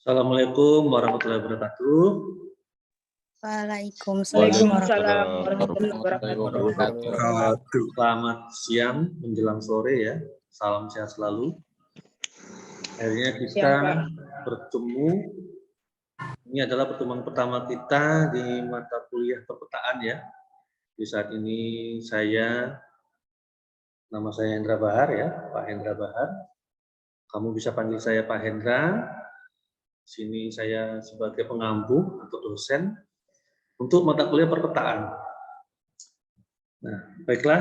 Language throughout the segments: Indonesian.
Assalamualaikum warahmatullahi wabarakatuh. Waalaikumsalam warahmatullahi wabarakatuh. Selamat siang menjelang sore ya. Salam sehat selalu. Akhirnya kita bertemu. Ini adalah pertemuan pertama kita di mata kuliah perpetaan ya. Di saat ini nama saya Hendra Bahar ya, Pak Hendra Bahar. Kamu bisa panggil saya Pak Hendra. Sini saya sebagai pengampu atau dosen untuk mata kuliah perpetaan. Nah, baiklah,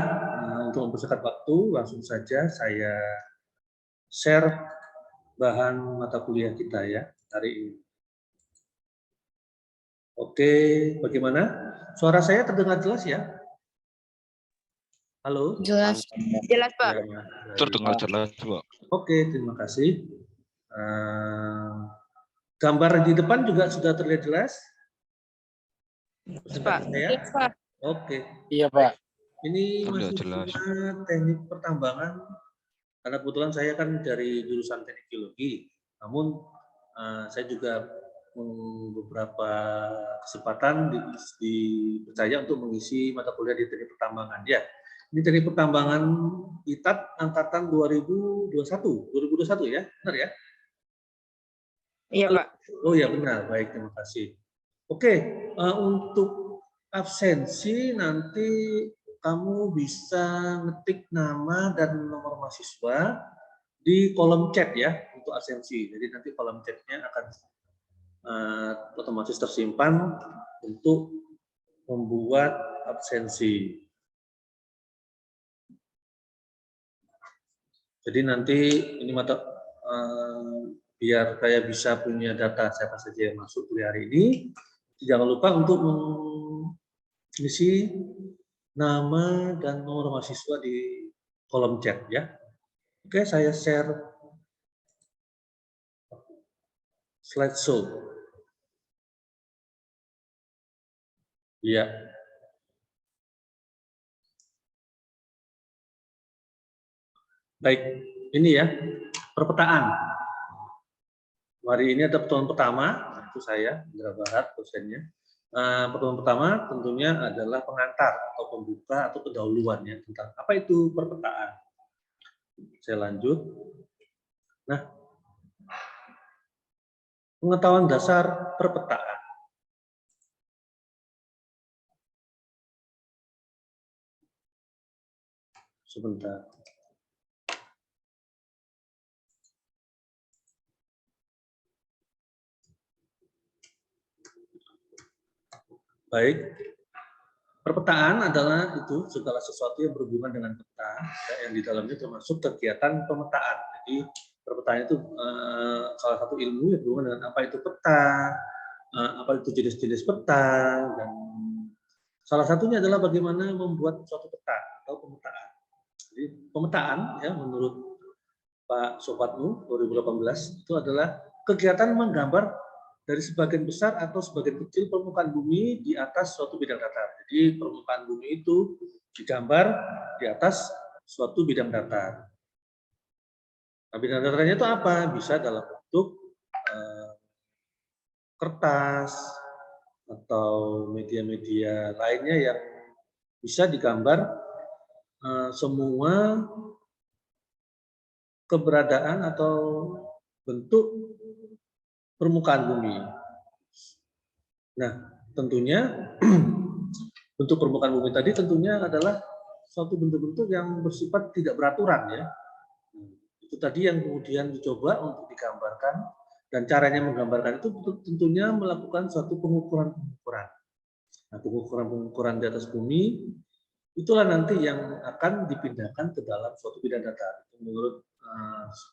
untuk mempersingkat waktu, langsung saja saya share bahan mata kuliah kita ya hari ini. Oke, bagaimana? Suara saya terdengar jelas ya? Halo? Jelas Pak. Ya, terdengar jelas Pak. Oke, terima kasih. Gambar di depan juga sudah terlihat jelas? Pak. Oke. Iya Pak. Ini Sudah masih jelas. cuma teknik pertambangan, karena kebetulan saya kan dari jurusan teknik geologi. Namun saya juga beberapa kesempatan dipercaya untuk mengisi mata kuliah di teknik pertambangan. Ya, ini teknik pertambangan ITAT angkatan 2021 ya, benar ya? Iya Pak. Oh ya benar, baik, terima kasih. Oke, untuk absensi nanti kamu bisa ngetik nama dan nomor mahasiswa di kolom chat ya untuk absensi. Jadi nanti kolom chatnya akan otomatis tersimpan untuk membuat absensi. Jadi nanti ini biar saya bisa punya data siapa saja yang masuk kuliah hari ini. Jangan lupa untuk mengisi nama dan nomor mahasiswa di kolom chat ya. Oke, saya share slideshow. Ya. Baik, ini ya perpetaan. Hari ini ada pertemuan pertama, itu saya, Hendra Bahar, dosennya. Pertemuan pertama tentunya adalah pengantar atau pembuka atau pendahuluan ya tentang apa itu perpetaan. Saya lanjut. Nah, pengetahuan dasar perpetaan. Sebentar. Baik, perpetaan adalah itu segala sesuatu yang berhubungan dengan peta, yang di dalamnya termasuk kegiatan pemetaan. Jadi perpetaan itu salah satu ilmu yang berhubungan dengan apa itu peta, apa itu jenis-jenis peta, dan salah satunya adalah bagaimana membuat suatu peta atau pemetaan. Jadi pemetaan ya menurut Pak Sobatnu 2018 itu adalah kegiatan menggambar dari sebagian besar atau sebagian kecil permukaan bumi di atas suatu bidang datar. Jadi permukaan bumi itu digambar di atas suatu bidang datar. Nah, bidang datarnya itu apa? Bisa dalam bentuk kertas atau media-media lainnya yang bisa digambar semua keberadaan atau bentuk permukaan bumi. Nah, tentunya bentuk permukaan bumi tadi tentunya adalah suatu bentuk-bentuk yang bersifat tidak beraturan ya. Itu tadi yang kemudian dicoba untuk digambarkan, dan caranya menggambarkan itu tentunya melakukan suatu pengukuran-pengukuran. Nah, pengukuran-pengukuran di atas bumi itulah nanti yang akan dipindahkan ke dalam suatu bidang datar. Menurut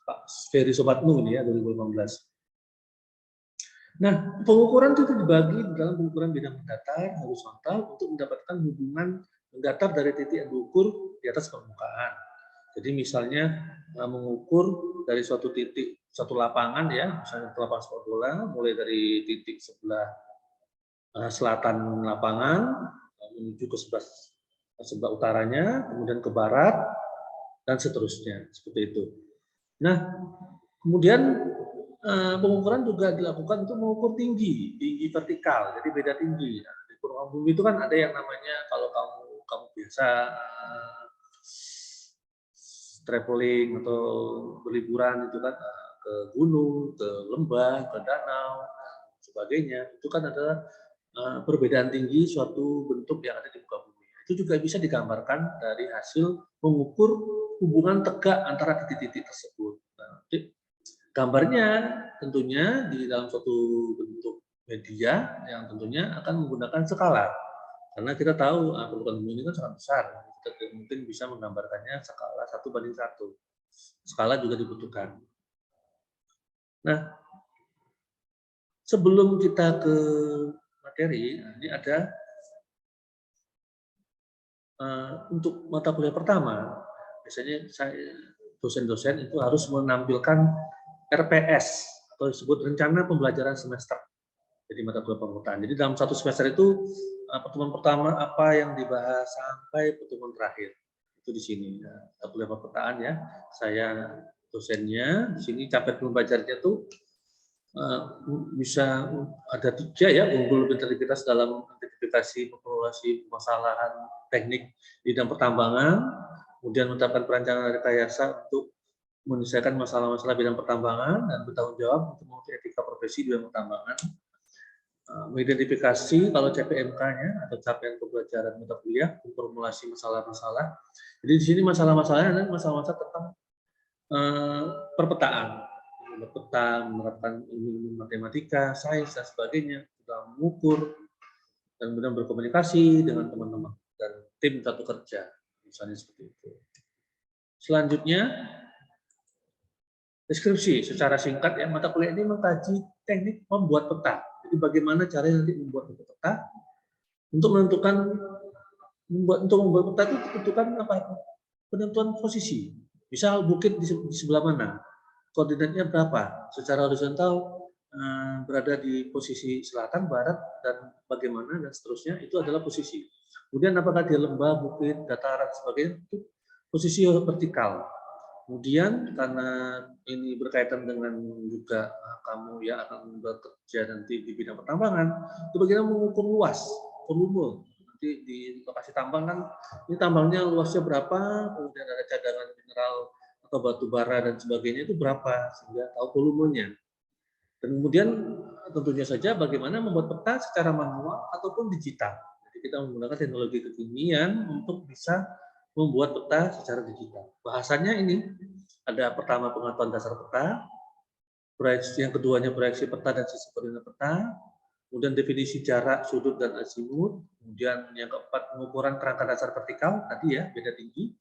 Pak Ferry Sobatnu ini ya 2018. Nah, pengukuran itu dibagi dalam pengukuran bidang mendatar horizontal untuk mendapatkan hubungan mendatar dari titik yang diukur di atas permukaan. Jadi misalnya mengukur dari suatu titik, satu lapangan ya, misalnya lapangan sepak bola, mulai dari titik sebelah selatan lapangan menuju ke sebelah utaranya, kemudian ke barat dan seterusnya seperti itu. Nah, kemudian pengukuran juga dilakukan untuk mengukur tinggi vertikal, jadi beda tinggi. Nah, di permukaan bumi itu kan ada yang namanya kalau kamu biasa traveling atau berliburan itu kan ke gunung, ke lembah, ke danau, sebagainya. Itu kan adalah perbedaan tinggi suatu bentuk yang ada di muka bumi. Itu juga bisa digambarkan dari hasil mengukur hubungan tegak antara titik-titik tersebut. Nah, gambarnya tentunya di dalam suatu bentuk media yang tentunya akan menggunakan skala. Karena kita tahu permukaan bumi ini kan sangat besar. Kita tidak mungkin bisa menggambarkannya skala 1:1. Skala juga dibutuhkan. Nah, sebelum kita ke materi, ini ada untuk mata kuliah pertama, biasanya dosen-dosen itu harus menampilkan RPS atau disebut rencana pembelajaran semester. Jadi mata kuliah permukaan. Jadi dalam satu semester itu pertemuan pertama apa yang dibahas sampai pertemuan terakhir itu di sini. Mata kuliah permukaan ya. Saya dosennya di sini capaian pembelajarannya tuh bisa ada 3 ya, unggul integritas dalam identifikasi populasi permasalahan teknik di bidang pertambangan, kemudian menetapkan perancangan rekayasa untuk menyelesaikan masalah-masalah bidang pertambangan dan bertanggung jawab untuk menguji etika profesi di bidang pertambangan, mengidentifikasi kalau CPMK-nya atau capaian pembelajaran mata kuliah, formulasi masalah-masalah. Jadi di sini masalah-masalahnya adalah masalah-masalah tentang perpetaan. Berpeta, menerapkan ilmu matematika, sains, dan sebagainya, dalam mengukur, dan kemudian berkomunikasi dengan teman-teman, dan tim satu kerja, misalnya seperti itu. Selanjutnya, deskripsi secara singkat ya, mata kuliah ini mengkaji teknik membuat peta. Jadi bagaimana caranya nanti membuat peta, untuk membuat peta itu dibutuhkan apa? Penentuan posisi. Misal bukit di sebelah mana, koordinatnya berapa, secara horizontal berada di posisi selatan, barat, dan bagaimana, dan seterusnya, itu adalah posisi. Kemudian apakah di lembah, bukit, dataran, sebagainya, itu posisi vertikal. Kemudian karena ini berkaitan dengan juga kamu yang akan bekerja nanti di bidang pertambangan, itu bagaimana mengukur luas, volume. Nanti di lokasi tambang kan, ini tambangnya luasnya berapa, kemudian ada cadangan mineral atau batu bara dan sebagainya itu berapa, sehingga tahu volumenya. Dan kemudian tentunya saja bagaimana membuat peta secara manual ataupun digital. Jadi kita menggunakan teknologi kekinian untuk bisa membuat peta secara digital. Bahasanya ini ada pertama pengetahuan dasar peta, yang keduanya proyeksi peta dan sistem koordinat peta, kemudian definisi jarak, sudut, dan azimut, kemudian yang keempat pengukuran kerangka dasar vertikal tadi ya, beda tinggi,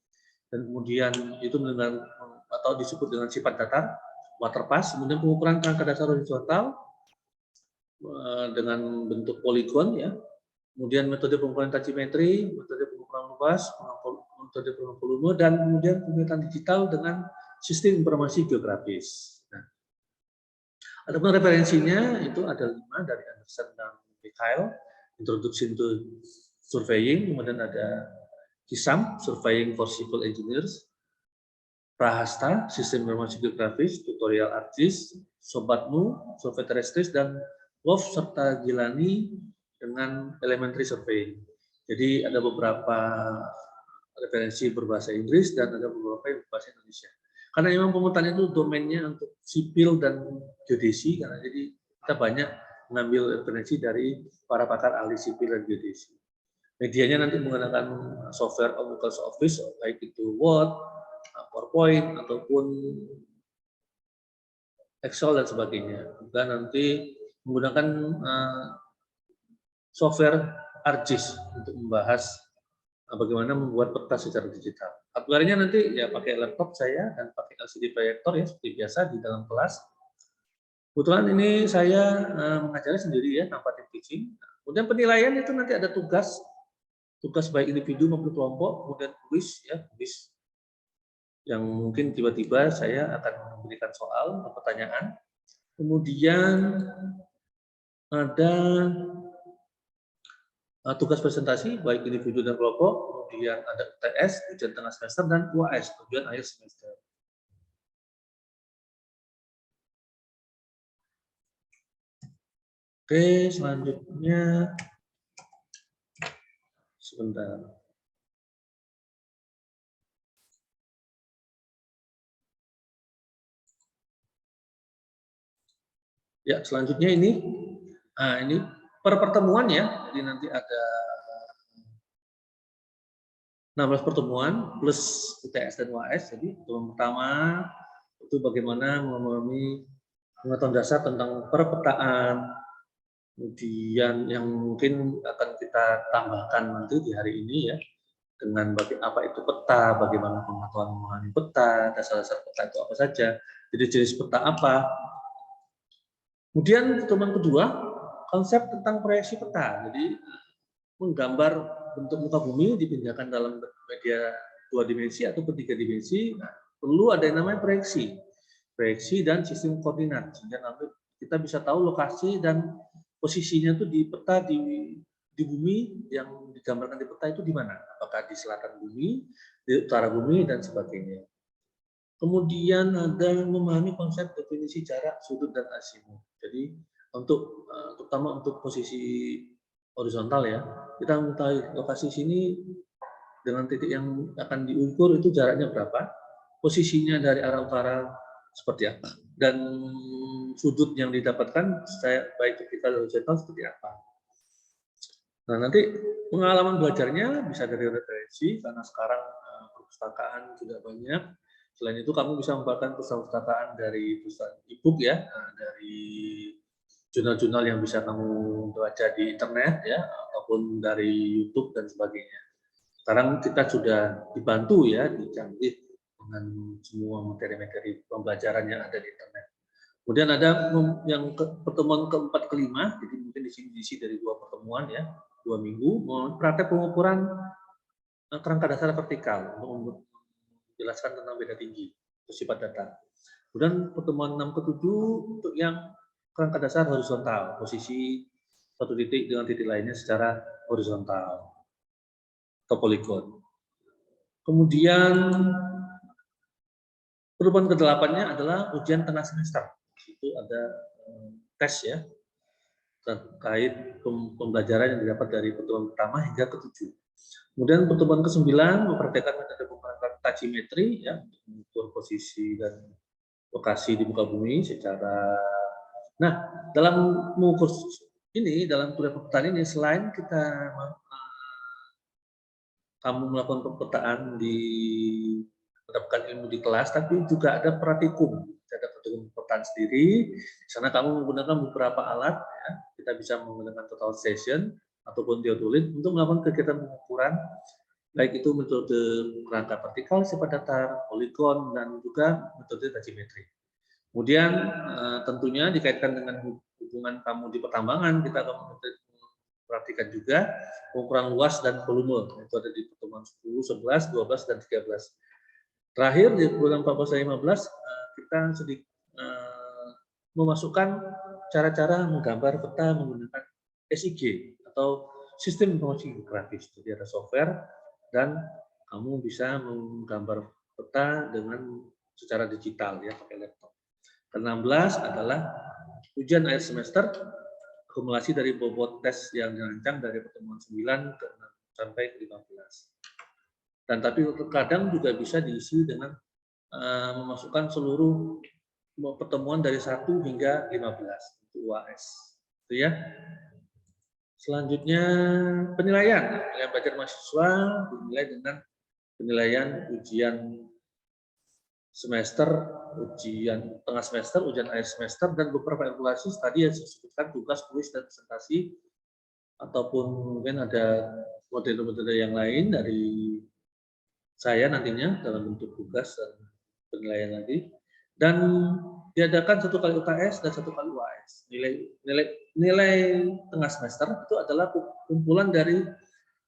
dan kemudian itu dengan atau disebut dengan sifat datar, waterpass, kemudian pengukuran kerangka dasar horizontal dengan bentuk poligon ya, kemudian metode pengukuran tachimetri, metode pengukuran luas, metode pengukuran volume, dan kemudian pemetaan digital dengan sistem informasi geografis. Nah, adapun referensinya itu ada 5 dari Anderson dan Mikhail, Introduction to Surveying, kemudian ada Kisam, Surveying for Civil Engineers, Prahasta, Sistem Informasi Geografis, Tutorial ArcGIS, Sobatmu, Survei Terrestris, dan Wolf serta Gilani dengan Elementary Surveying. Jadi ada beberapa referensi berbahasa Inggris dan ada beberapa yang berbahasa Indonesia. Karena memang pemetaan itu domainnya untuk sipil dan geodesi, karena jadi kita banyak mengambil referensi dari para pakar ahli sipil dan geodesi. Medianya nanti menggunakan software Microsoft Office, baik itu Word, PowerPoint, ataupun Excel dan sebagainya. Dan nanti menggunakan software ArcGIS untuk membahas bagaimana membuat peta secara digital. Hardware-nya nanti ya pakai laptop saya dan pakai LCD proyektor ya seperti biasa di dalam kelas. Kebetulan ini saya mengajarnya sendiri ya tanpa tim teaching. Kemudian penilaian itu nanti ada tugas baik individu maupun kelompok, kemudian kuis ya, kuis yang mungkin tiba-tiba saya akan memberikan soal atau pertanyaan. Kemudian ada tugas presentasi baik individu dan kelompok, kemudian ada UTS, ujian tengah semester, dan UAS, ujian akhir semester. Oke, selanjutnya sebentar. Ya, selanjutnya ini, ini per pertemuan ya. Jadi nanti ada 16 pertemuan plus UTS dan UAS. Jadi pertemuan pertama itu bagaimana memahami pengetahuan dasar tentang perpetaan, kemudian yang mungkin akan kita tambahkan nanti di hari ini ya, dengan apa itu peta, bagaimana pengetahuan memahami peta, dasar-dasar peta itu apa saja, jadi jenis peta apa. Kemudian pertemuan kedua, konsep tentang proyeksi peta. Jadi menggambar bentuk muka bumi dipindahkan dalam media 2 dimensi atau 3 dimensi, perlu ada yang namanya proyeksi dan sistem koordinat, sehingga nanti kita bisa tahu lokasi dan posisinya itu di peta di bumi yang digambarkan di peta itu di mana, apakah di selatan bumi, di utara bumi, dan sebagainya. Kemudian ada memahami konsep definisi jarak, sudut, dan azimut. Jadi untuk terutama untuk posisi horizontal ya, kita mengetahui lokasi sini dengan titik yang akan diukur itu jaraknya berapa, posisinya dari arah utara seperti apa, dan sudut yang didapatkan baik vertikal horizontal seperti apa. Nah, nanti pengalaman belajarnya bisa dari referensi, karena sekarang perpustakaan juga banyak. Selain itu kamu bisa membacakan perpustakaan dari e-book ya, dari jurnal-jurnal yang bisa kamu baca di internet ya, ataupun dari YouTube dan sebagainya. Sekarang kita sudah dibantu ya, dicanggih dengan semua materi-materi pembelajaran yang ada di internet. Kemudian ada yang pertemuan keempat kelima, jadi mungkin di sini diisi dari 2 pertemuan ya, 2 minggu, praktek pengukuran kerangka dasar vertikal untuk menjelaskan tentang beda tinggi atau sifat data. Kemudian pertemuan 6 ke 7 untuk yang kerangka dasar horizontal, posisi satu titik dengan titik lainnya secara horizontal atau poligon. Kemudian pertemuan ke-8-nya adalah ujian tengah semester. Itu ada tes ya terkait pembelajaran yang didapat dari pertemuan pertama hingga ke-7. Kemudian pertemuan ke-9 mempraktikkan metode pemantauan tachimetri ya, untuk mengukur posisi dan lokasi di muka bumi secara. Nah, dalam mengukur ini, dalam kuliah perpetaan ini, selain kita kamu melakukan perpetaan mendapatkan ilmu di kelas, tapi juga ada praktikum. Ada praktikum perpetaan sendiri. Di sana kamu menggunakan beberapa alat, ya. Kita bisa menggunakan total station ataupun theodolit untuk melakukan kegiatan pengukuran, baik itu metode kerangka vertikal, sifat datar, poligon, dan juga metode tachimetri. Kemudian tentunya dikaitkan dengan hubungan kamu di pertambangan, kita akan perhatikan juga pengukuran luas dan volume, itu ada di pertemuan 10, 11, 12, dan 13. Terakhir di pertemuan 14 dan 15 kita sedikit memasukkan cara-cara menggambar peta menggunakan SIG atau sistem informasi grafis. Jadi ada software dan kamu bisa menggambar peta dengan secara digital ya pakai laptop. Ke-16 adalah ujian akhir semester, akumulasi dari bobot tes yang dirancang dari pertemuan 9 ke 6 sampai ke 15. Dan tapi terkadang juga bisa diisi dengan memasukkan seluruh pertemuan dari 1 hingga 15 untuk UAS. Itu ya. Selanjutnya penilaian belajar mahasiswa dinilai dengan penilaian ujian semester, ujian tengah semester, ujian akhir semester, dan beberapa evaluasi tadi yang saya sebutkan, tugas, kuis, dan presentasi, ataupun mungkin ada model-model yang lain dari saya nantinya dalam bentuk tugas dan penilaian nanti. Dan diadakan 1 kali UTS dan 1 kali UAS. Nilai tengah semester itu adalah kumpulan dari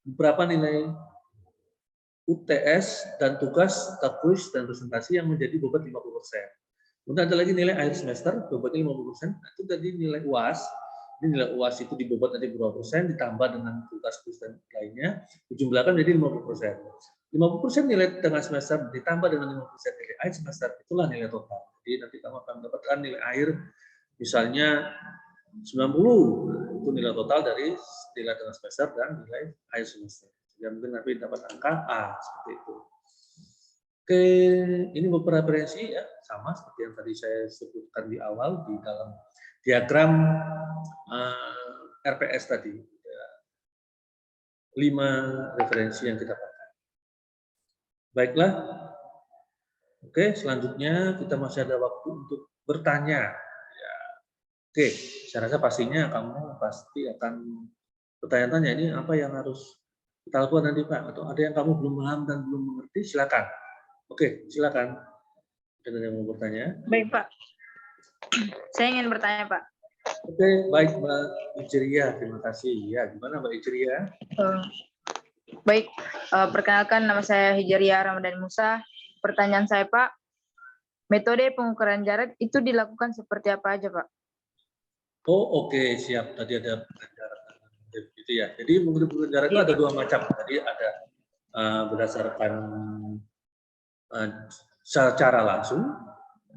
beberapa nilai UTS dan tugas, kuis, dan presentasi yang menjadi bobot 50%. Kemudian ada lagi nilai akhir semester, bobotnya 50%. Nah, itu tadi nilai UAS. Ini nilai UAS itu dibobot nanti berapa persen, ditambah dengan tugas, kuis, dan lainnya, dijumlahkan menjadi 50%. 50% nilai tengah semester ditambah dengan 50% nilai akhir semester, itulah nilai total. Jadi nanti kamu akan mendapatkan nilai akhir, misalnya 90. Nah, itu nilai total dari nilai tengah semester dan nilai akhir semester. Ya, mungkin nanti dapat angka A seperti itu. Oke, ini beberapa referensi ya, sama seperti yang tadi saya sebutkan di awal di dalam diagram RPS tadi. Ya, 5 referensi yang kita pakai. Baiklah. Oke, selanjutnya kita masih ada waktu untuk bertanya. Ya. Oke, saya rasa pastinya kamu pasti akan bertanya-tanya ini apa yang harus kita lakukan nanti Pak, atau ada yang kamu belum paham dan belum mengerti, silakan. Oke, silakan. Ada yang mau bertanya? Baik, Pak. Saya ingin bertanya, Pak. Oke, baik Mbak Ijriya, terima kasih. Ya, gimana Mbak Ijriya? Baik, perkenalkan nama saya Hijaria Ramadan Musa. Pertanyaan saya, Pak, metode pengukuran jarak itu dilakukan seperti apa aja, Pak? Oh, oke, siap. Tadi ada jarak gitu ya. Jadi mengukur jarak itu ada 2 macam. Tadi ada berdasarkan secara langsung,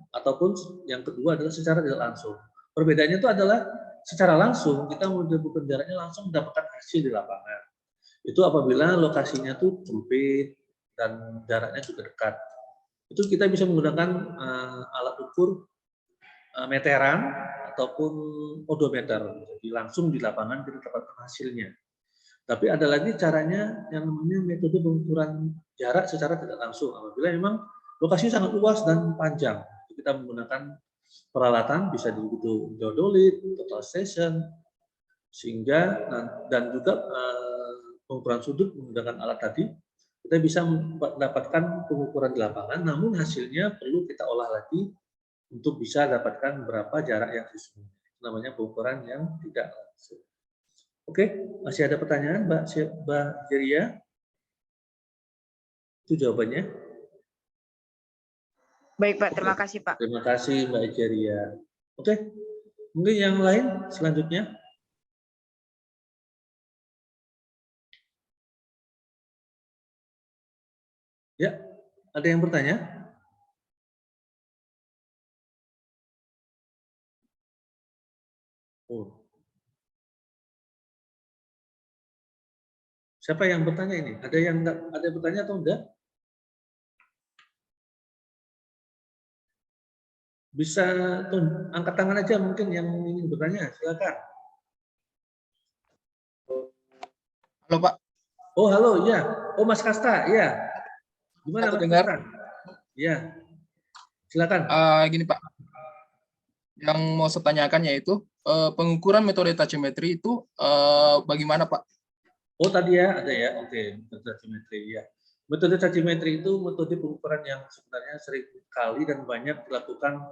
ataupun yang kedua adalah secara tidak langsung. Perbedaannya itu adalah secara langsung kita mengukur jaraknya langsung mendapatkan hasil di lapangan. Itu apabila lokasinya tuh sempit dan jaraknya juga dekat. Itu kita bisa menggunakan alat ukur meteran ataupun odometer. Jadi langsung di lapangan kita dapatkan hasilnya. Tapi ada lagi caranya yang namanya metode pengukuran jarak secara tidak langsung. Apabila memang lokasi sangat luas dan panjang, kita menggunakan peralatan bisa disebut geodolit, total station, sehingga dan juga pengukuran sudut menggunakan alat tadi, kita bisa mendapatkan pengukuran di lapangan, namun hasilnya perlu kita olah lagi untuk bisa dapatkan berapa jarak yang sesungguhnya. Namanya pengukuran yang tidak langsung. Oke, masih ada pertanyaan Mbak Jeria? Itu jawabannya. Baik, Pak. Terima kasih, Pak. Terima kasih Mbak Jeria. Oke, mungkin yang lain selanjutnya. Ya, ada yang bertanya? Oh. Siapa yang bertanya ini? Ada yang bertanya atau enggak? Bisa angkat tangan aja mungkin yang ingin bertanya, silakan. Halo Pak. Oh halo, ya. Oh Mas Kasta, ya. Gimana Mas dengar? Kasta? Ya, silakan. Gini Pak, yang mau saya tanyakan yaitu pengukuran metode tachymetry itu bagaimana Pak? Oh tadi ya, ada ya. Oke, metode tachymetry ya. Metode tachymetry itu metode pengukuran yang sebenarnya sering kali dan banyak dilakukan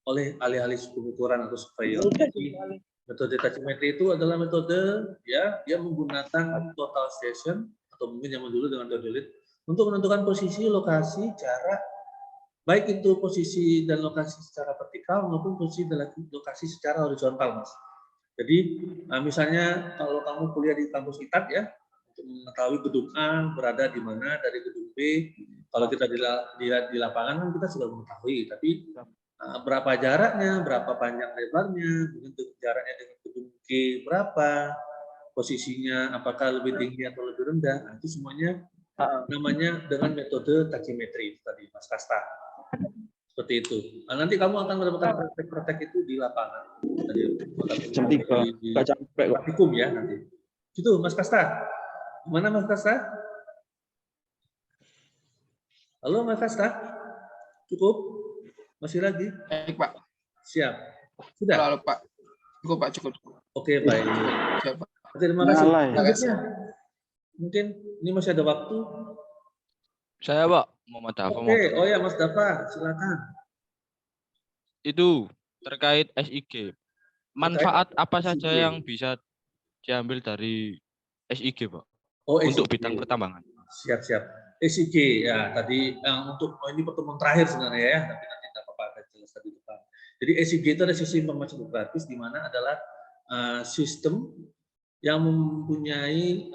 oleh ahli-ahli pengukuran atau surveyor. Jadi metode tachymetry itu adalah metode ya yang menggunakan total station atau mungkin yang dulu dengan geodolit untuk menentukan posisi, lokasi, jarak, baik itu posisi dan lokasi secara vertikal maupun posisi dan lokasi secara horizontal, Mas. Jadi misalnya kalau kamu kuliah di kampus ITAB ya, untuk mengetahui gedung A berada di mana dari gedung B, kalau kita di lapangan kan kita sudah mengetahui, tapi berapa jaraknya, berapa panjang lebarnya, jaraknya dengan gedung G berapa, posisinya apakah lebih tinggi atau lebih rendah, nah, itu semuanya namanya dengan metode tachymetry tadi, Mas Kasta. Seperti itu. Nah, nanti kamu akan mendapatkan praktek-praktek itu di lapangan. Di praktikum ya nanti. Gitu, Mas Kasta. Mana Mas Kasta? Halo Mas Kasta. Cukup? Masih lagi? Baik Pak. Siap. Sudah? Halo Pak. Cukup Pak, cukup. Oke, baik. Siap, Pak. Terima kasih. Selanjutnya, mungkin ini masih ada waktu. Saya Pak, Muhammad Dafa. Oke, oh ya Mas Dafa, silakan. Itu terkait SIG. Manfaat apa saja yang bisa diambil dari SIG, Pak? Oh, untuk SIG. bidang pertambangan. Siap-siap. SIG ya tadi untuk ini pertemuan terakhir sebenarnya ya, tapi nanti tidak apa-apa akan jelas di depan. Jadi SIG itu ada sistem informasi geografis di mana adalah sistem yang mempunyai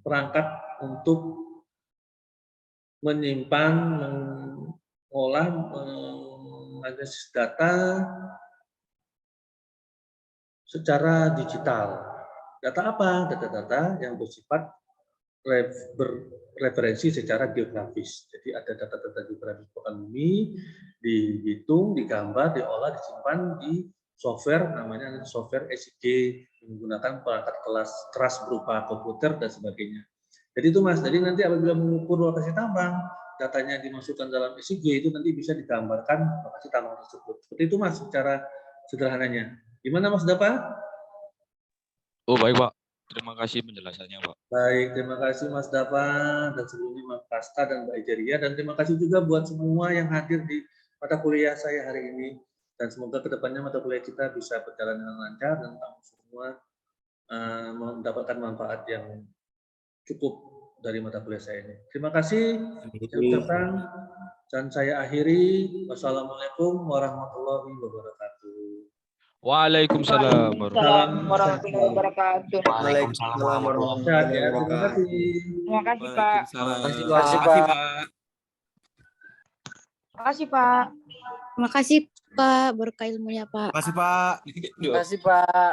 perangkat untuk menyimpan, mengolah, menganalisis data secara digital. Data apa? Data-data yang bersifat berreferensi secara geografis. Jadi ada data-data geografis permukaan bumi, dihitung, digambar, diolah, disimpan di software, namanya software SIG, menggunakan perangkat keras berupa komputer dan sebagainya. Jadi itu Mas, jadi nanti apabila mengukur lokasi tambang, datanya dimasukkan dalam SIG itu nanti bisa digambarkan lokasi tambang tersebut. Seperti itu Mas, secara sederhananya. Gimana Mas Dapa? Oh baik Pak, terima kasih penjelasannya Pak. Baik, terima kasih Mas Dapa dan sebelumnya Mas Pasta dan Mbak Ijaria, dan terima kasih juga buat semua yang hadir di mata kuliah saya hari ini, dan semoga kedepannya mata kuliah kita bisa berjalan dengan lancar dan kamu semua mendapatkan manfaat yang cukup dari mata kuliah saya ini. Terima kasih. Saya ucapkan dan saya akhiri. Wassalamualaikum warahmatullahi wabarakatuh. Waalaikumsalam warahmatullahi wabarakatuh. Waalaikumsalam Sehat ya. Terima kasih. Terima kasih Pak. Terima kasih, Pak. Terima kasih Pak. Terima kasih Pak, berkah ilmunya Pak. Terima kasih, Pak. Terima kasih Pak.